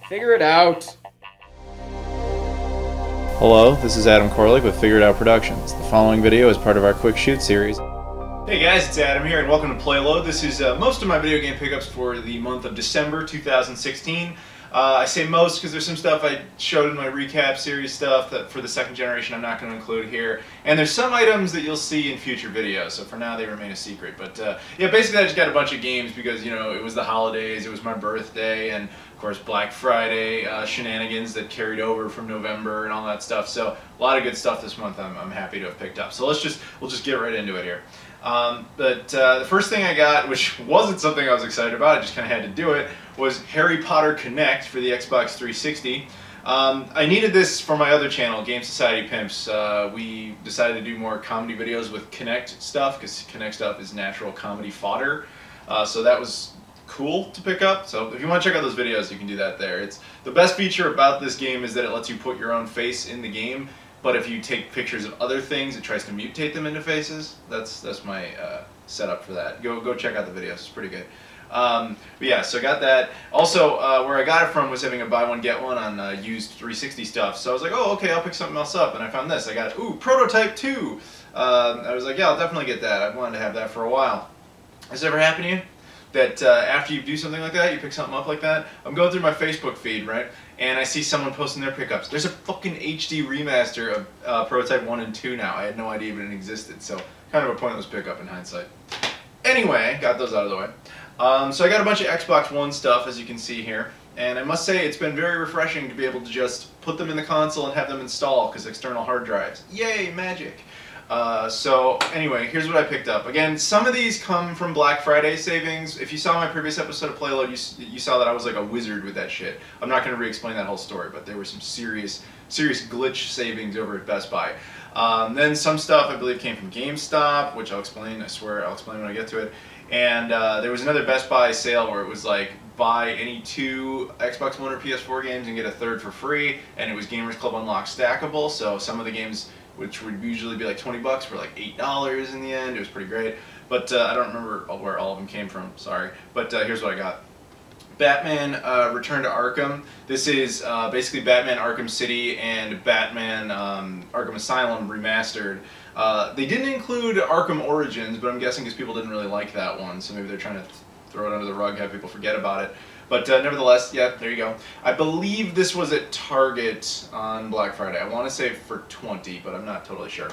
Figure it out. Hello, this is Adam Koralik with Figure It Out Productions. The following video is part of our Quick Shoot series. Hey guys, it's Adam here and welcome to PlayLoad. This is most of my video game pickups for the month of December 2016. I say most because there's some stuff I showed in my recap series stuff that for the second generation I'm not going to include here. And there's some items that you'll see in future videos, so for now they remain a secret. But yeah, basically I just got a bunch of games because, you know, it was the holidays, it was my birthday, and of course Black Friday shenanigans that carried over from November and all that stuff. So a lot of good stuff this month I'm happy to have picked up. So we'll just get right into it here. The first thing I got, which wasn't something I was excited about, I just kind of had to do it, was Harry Potter Connect for the Xbox 360. I needed this for my other channel, Game Society Pimps. We decided to do more comedy videos with Connect stuff, because Connect stuff is natural comedy fodder. So that was cool to pick up. So if you want to check out those videos, you can do that there. The best feature about this game is that it lets you put your own face in the game. But if you take pictures of other things, it tries to mutate them into faces. That's my setup for that. Go check out the videos. It's pretty good. But yeah, so I got that. Also, where I got it from was having a buy one get one on used 360 stuff. So I was like, oh, okay, I'll pick something else up. And I found this. I got, ooh, Prototype 2. I was like, yeah, I'll definitely get that. I've wanted to have that for a while. Has it ever happened to you? That after you do something like that, you pick something up like that? I'm going through my Facebook feed, right? And I see someone posting their pickups. There's a fucking HD remaster of Prototype 1 and 2 now. I had no idea even it existed, so kind of a pointless pickup in hindsight. Anyway, got those out of the way. So I got a bunch of Xbox One stuff, as you can see here. And I must say, it's been very refreshing to be able to just put them in the console and have them install, because external hard drives. Yay, magic! So anyway, here's what I picked up. Again, some of these come from Black Friday savings. If you saw my previous episode of PlayLoad, you saw that I was like a wizard with that shit. I'm not going to re-explain that whole story, but there were some serious glitch savings over at Best Buy. Then some stuff I believe came from GameStop, which I'll explain. I swear I'll explain when I get to it. And there was another Best Buy sale where it was like buy any 2 Xbox One or PS4 games and get a third for free, and it was Gamers Club Unlocked stackable. So some of the games, which would usually be like 20 bucks, for like $8 in the end. It was pretty great. But I don't remember where all of them came from, sorry. But here's what I got. Batman Return to Arkham. This is basically Batman Arkham City and Batman Arkham Asylum remastered. They didn't include Arkham Origins, but I'm guessing because people didn't really like that one, so maybe they're trying to throw it under the rug, have people forget about it. But nevertheless, yeah, there you go. I believe this was at Target on Black Friday. I want to say for 20, but I'm not totally sure.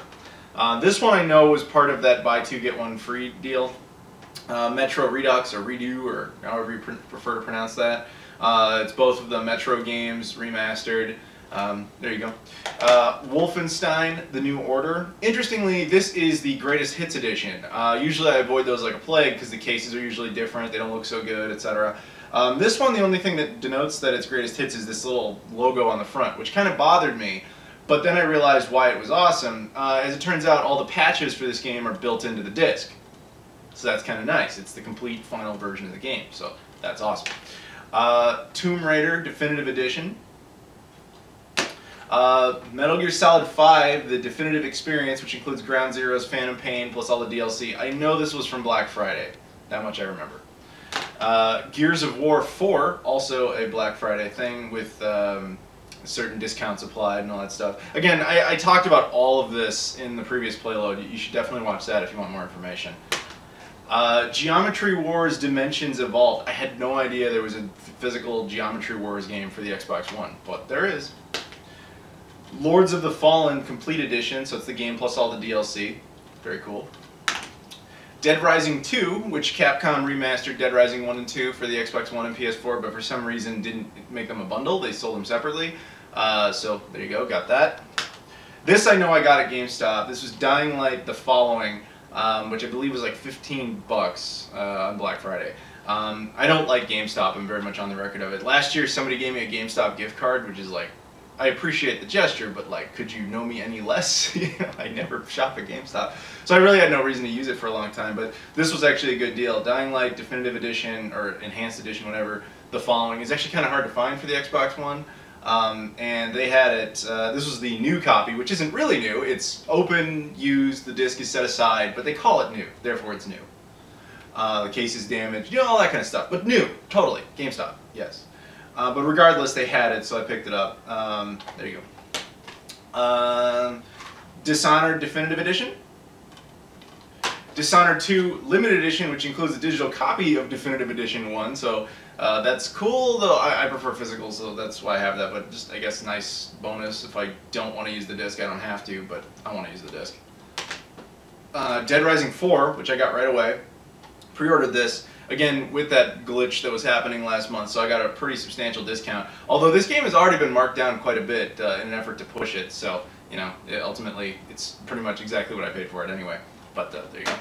This one I know was part of that buy 2 get 1 free deal. Metro Redux or Redo, or however you prefer to pronounce that. It's both of the Metro games remastered. There you go. Wolfenstein: The New Order. Interestingly, this is the Greatest Hits edition. Usually I avoid those like a plague because the cases are usually different, they don't look so good, etc. This one, the only thing that denotes that it's Greatest Hits is this little logo on the front, which kind of bothered me. But then I realized why it was awesome. As it turns out, all the patches for this game are built into the disc. So that's kind of nice. It's the complete final version of the game, so that's awesome. Tomb Raider Definitive Edition. Metal Gear Solid 5, the Definitive Experience, which includes Ground Zeroes, Phantom Pain, plus all the DLC. I know this was from Black Friday. That much I remember. Gears of War 4, also a Black Friday thing with certain discounts applied and all that stuff. Again, I talked about all of this in the previous PlayLoad. You should definitely watch that if you want more information. Geometry Wars Dimensions Evolved. I had no idea there was a physical Geometry Wars game for the Xbox One, but there is. Lords of the Fallen Complete Edition, so it's the game plus all the DLC. Very cool. Dead Rising 2, which Capcom remastered Dead Rising 1 and 2 for the Xbox One and PS4, but for some reason didn't make them a bundle. They sold them separately. So there you go, got that. This I know I got at GameStop. This was Dying Light: The Following, which I believe was like 15 bucks on Black Friday. I don't like GameStop. I'm very much on the record of it. Last year somebody gave me a GameStop gift card, which is like, I appreciate the gesture, but like, could you know me any less? You know, I never shop at GameStop. So I really had no reason to use it for a long time, but this was actually a good deal. Dying Light Definitive Edition, or Enhanced Edition, whatever, The Following, is actually kind of hard to find for the Xbox One. And they had it, this was the new copy, which isn't really new. It's open, used, the disc is set aside, but they call it new, therefore it's new. The case is damaged, you know, all that kind of stuff. But new, totally. GameStop, yes. But regardless, they had it, so I picked it up. There you go. Dishonored Definitive Edition. Dishonored 2 Limited Edition, which includes a digital copy of Definitive Edition 1, so that's cool, though I prefer physical, so that's why I have that, but just, I guess, nice bonus. If I don't want to use the disc, I don't have to, but I want to use the disc. Dead Rising 4, which I got right away. Pre-ordered this, again, with that glitch that was happening last month, so I got a pretty substantial discount. Although this game has already been marked down quite a bit in an effort to push it, so, you know, ultimately, it's pretty much exactly what I paid for it anyway. But there you go.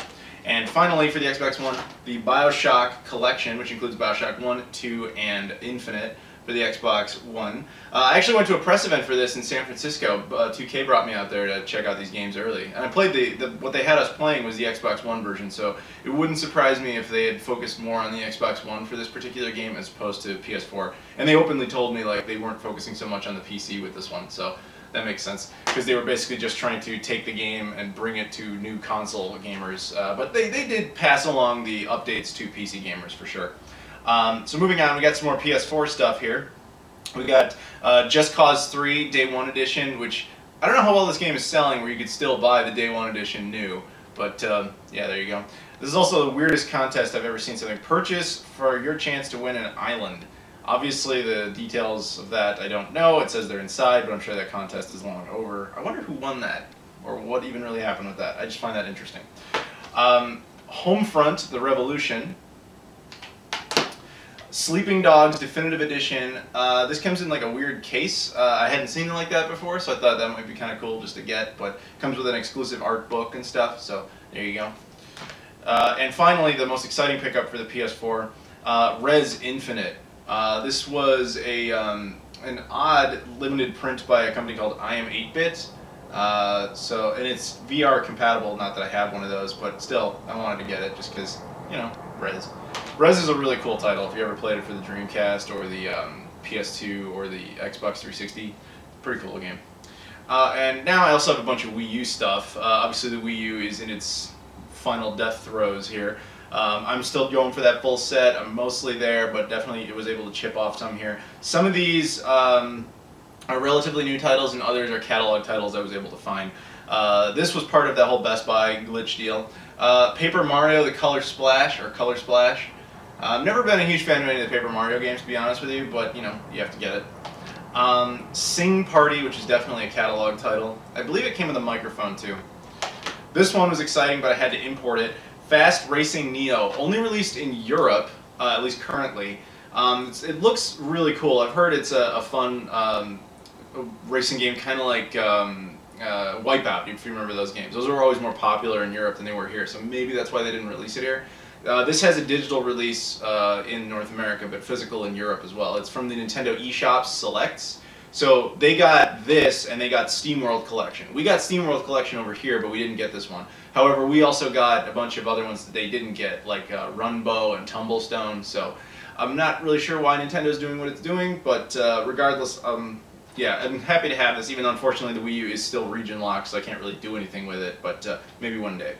And finally, for the Xbox One, the BioShock Collection, which includes BioShock 1, 2, and Infinite for the Xbox One. I actually went to a press event for this in San Francisco. 2K brought me out there to check out these games early. And I played what they had us playing was the Xbox One version, so it wouldn't surprise me if they had focused more on the Xbox One for this particular game as opposed to PS4. And they openly told me like they weren't focusing so much on the PC with this one, so that makes sense, because they were basically just trying to take the game and bring it to new console gamers. But they did pass along the updates to PC gamers for sure. So moving on, we got some more PS4 stuff here. We got Just Cause 3 Day 1 Edition, which I don't know how well this game is selling where you could still buy the Day 1 Edition new. But yeah, there you go. This is also the weirdest contest I've ever seen something. Purchase for your chance to win an island. Obviously, the details of that I don't know. It says they're inside, but I'm sure that contest is long over. I wonder who won that, or what even really happened with that. I just find that interesting. Homefront, The Revolution. Sleeping Dogs Definitive Edition. This comes in like a weird case. I hadn't seen it like that before, so I thought that might be kind of cool just to get, but comes with an exclusive art book and stuff, so there you go. And finally, the most exciting pickup for the PS4, Res Infinite. This was an odd limited print by a company called I Am 8-Bit. And it's VR compatible, not that I have one of those, but still, I wanted to get it just because, you know, Res. Res is a really cool title if you ever played it for the Dreamcast or the PS2 or the Xbox 360. Pretty cool game. And now I also have a bunch of Wii U stuff. Obviously the Wii U is in its final death throes here. I'm still going for that full set. I'm mostly there, but definitely was able to chip off some here. Some of these are relatively new titles, and others are catalog titles I was able to find. This was part of that whole Best Buy glitch deal. Paper Mario: The Color Splash, or Color Splash. I've never been a huge fan of any of the Paper Mario games, to be honest with you, but you know, you have to get it. Sing Party, which is definitely a catalog title. I believe it came with a microphone too. This one was exciting, but I had to import it. Fast Racing Neo, only released in Europe, at least currently. It looks really cool. I've heard it's a fun racing game, kind of like Wipeout, if you remember those games. Those were always more popular in Europe than they were here, so maybe that's why they didn't release it here. This has a digital release in North America, but physical in Europe as well. It's from the Nintendo eShop Selects. So they got this, and they got SteamWorld Collection. We got SteamWorld Collection over here, but we didn't get this one. However, we also got a bunch of other ones that they didn't get, like Runbow and Tumblestone. So I'm not really sure why Nintendo's doing what it's doing, but regardless, yeah, I'm happy to have this, even though unfortunately the Wii U is still region locked, so I can't really do anything with it, but maybe one day.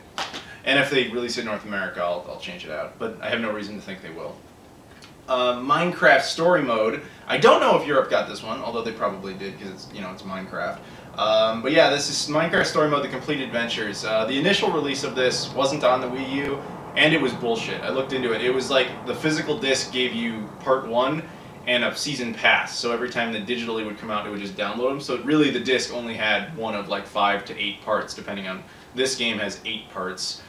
And if they release it in North America, I'll change it out, but I have no reason to think they will. Minecraft Story Mode. I don't know if Europe got this one, although they probably did because it's, you know, it's Minecraft. But yeah, this is Minecraft Story Mode: The Complete Adventures. The initial release of this wasn't on the Wii U, and it was bullshit. I looked into it. It was like the physical disc gave you part 1 and a season pass, so every time that digitally would come out, it would just download them. So really, the disc only had one of like 5 to 8 parts, depending on. This game has 8 parts.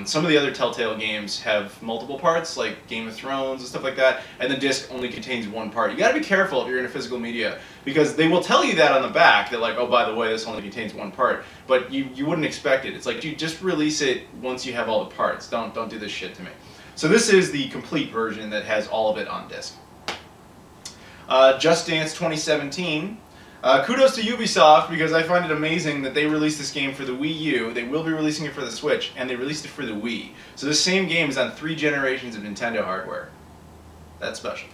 Some of the other Telltale games have multiple parts, like Game of Thrones and stuff like that, and the disc only contains 1 part. You gotta be careful if you're into physical media, because they will tell you that on the back, that like, oh, by the way, this only contains 1 part, but you wouldn't expect it. It's like, dude, just release it once you have all the parts. Don't do this shit to me. So this is the complete version that has all of it on disc. Just Dance 2017. Kudos to Ubisoft, because I find it amazing that they released this game for the Wii U, they will be releasing it for the Switch, and they released it for the Wii. So this same game is on 3 generations of Nintendo hardware. That's special.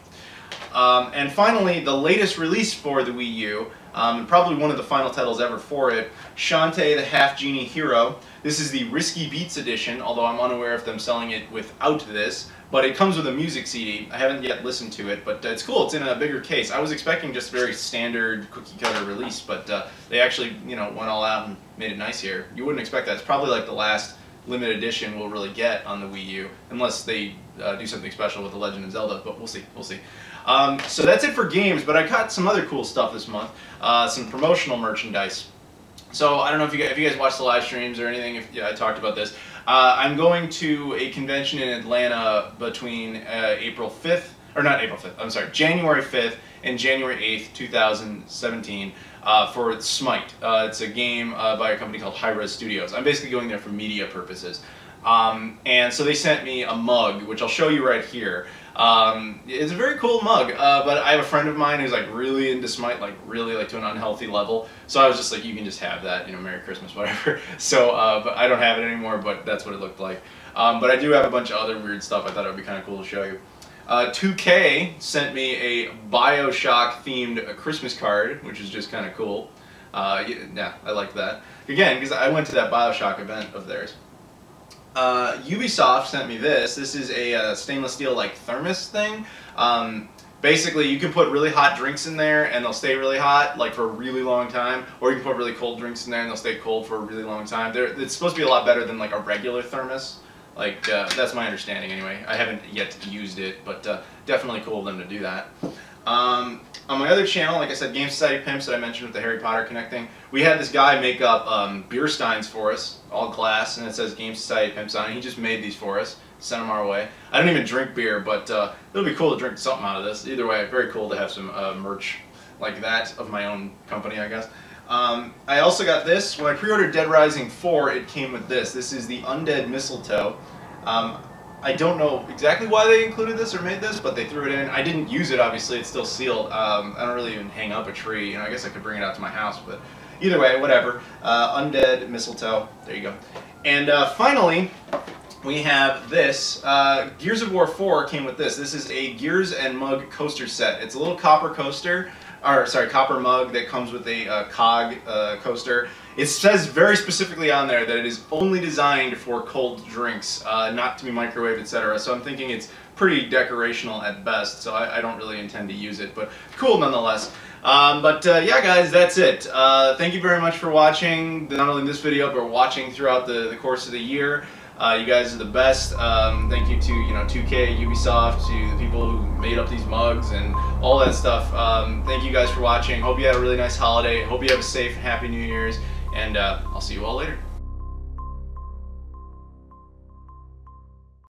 And finally, the latest release for the Wii U, and probably one of the final titles ever for it, Shantae the Half Genie Hero. This is the Risky Beats edition, although I'm unaware of them selling it without this. But it comes with a music CD. I haven't yet listened to it, but it's cool. It's in a bigger case. I was expecting just very standard cookie cutter release, but they actually, went all out and made it nice here. You wouldn't expect that. It's probably like the last limited edition we'll really get on the Wii U, unless they do something special with The Legend of Zelda, but we'll see, we'll see. So that's it for games, but I got some other cool stuff this month, some promotional merchandise. So I don't know if you guys watched the live streams or anything, if I talked about this. I'm going to a convention in Atlanta between January 5th and January 8th, 2017 for Smite. It's a game by a company called High Res Studios. I'm basically going there for media purposes. And so they sent me a mug, which I'll show you right here. It's a very cool mug, but I have a friend of mine who's like really into Smite, like really like to an unhealthy level. So I was just like, you can just have that, Merry Christmas, whatever. So, but I don't have it anymore, but that's what it looked like. But I do have a bunch of other weird stuff I thought it would be kind of cool to show you. 2K sent me a Bioshock themed Christmas card, which is just kind of cool. Yeah, I like that. Again, because I went to that Bioshock event of theirs. Ubisoft sent me this. This is a stainless steel like thermos thing. Basically, you can put really hot drinks in there and they'll stay really hot like for a really long time, or you can put really cold drinks in there and they'll stay cold for a really long time. It's supposed to be a lot better than like a regular thermos. Like that's my understanding anyway. I haven't yet used it, but definitely cool of them to do that. On my other channel, like I said, Game Society Pimps that I mentioned with the Harry Potter connecting, we had this guy make up beer steins for us, all glass, and it says Game Society Pimps on it. He just made these for us, sent them our way. I don't even drink beer, but it'll be cool to drink something out of this. Either way, very cool to have some merch like that of my own company, I guess. I also got this. When I pre-ordered Dead Rising 4, it came with this. This is the Undead Mistletoe. I don't know exactly why they included this or made this, but they threw it in. I didn't use it, obviously. It's still sealed. I don't really even hang up a tree. I guess I could bring it out to my house, but either way, whatever. Undead Mistletoe. There you go. And finally, we have this. Gears of War 4 came with this. This is a Gears and Mug coaster set. It's a little copper coaster. Copper mug that comes with a cog coaster. It says very specifically on there that it is only designed for cold drinks, not to be microwaved, etc. So I'm thinking it's pretty decorational at best, so I don't really intend to use it, but cool nonetheless. Yeah guys, that's it. Thank you very much for watching, not only this video, but watching throughout the course of the year. You guys are the best. Thank you to 2K, Ubisoft, to the people who made up these mugs and all that stuff. Thank you guys for watching. Hope you had a really nice holiday. Hope you have a safe, happy New Year's, and I'll see you all later.